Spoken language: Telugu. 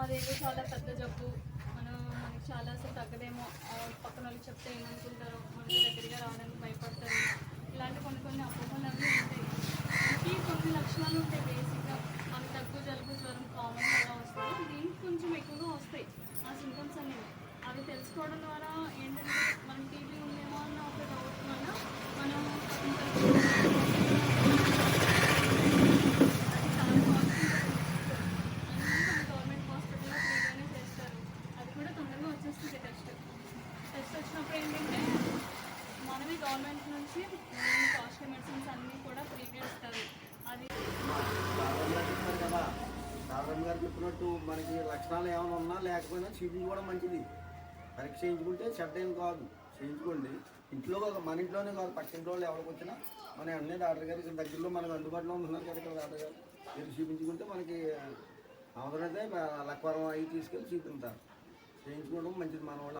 అదేదో చాలా పెద్ద జబ్బు, మనకి చాలా అసలు తగ్గదేమో, పక్కన వాళ్ళకి చెప్తే ఏమనుకుంటారో, మనకి దగ్గరగా రావడానికి భయపడతారు. ఇలాంటి కొన్ని అపోహలు అన్నీ ఉంటాయి. మనకి కొన్ని లక్షణాలు ఉంటాయి బేసిక్గా. మనకి దగ్గు, జలుబు, జ్వరం కామన్గా ఎలా వస్తాయో దీనికి కొంచెం ఎక్కువగా వస్తాయి ఆ సింటమ్స్ అనేవి. అవి తెలుసుకోవడం ద్వారా ఏంటంటే మనం టీబీ ఉందేమో అన్న ఒక డౌట్ వల్ల మనం గవర్నమెంట్ హాస్పిటల్లో ఫ్రీగానే చేస్తారు. అది కూడా తొందరగా వచ్చేస్తుంది టెస్ట్ వచ్చినప్పుడు ఏంటంటే మనమే గవర్నమెంట్ నుంచి కాస్ట్లీ మెడిసిన్స్ అన్నీ కూడా ఫ్రీగా ఇస్తారు. అది సాధారణ గారు చెప్పినట్టు మనకి లక్షణాలు ఏమైనా ఉన్నా లేకపోయినా చూపించి కూడా మంచిది. పరీక్ష చేయించుకుంటే చెడ్డ ఏం కాదు, చేయించుకోండి. ఇంట్లో మన ఇంట్లోనే కాదు, పక్కింటి వాళ్ళు ఎవరికి వచ్చినా మన అన్నీ డాక్టర్ గారు ఇక్కడ దగ్గరలో మనకు అందుబాటులో ఉంటున్నారు కదా ఇక్కడ డాక్టర్ గారు. మీరు చూపించుకుంటే మనకి అవసరమైతే లక్వరం అవి తీసుకెళ్ళి చూపించారు. చేయించుకోవడం మంచిది మన వాళ్ళు.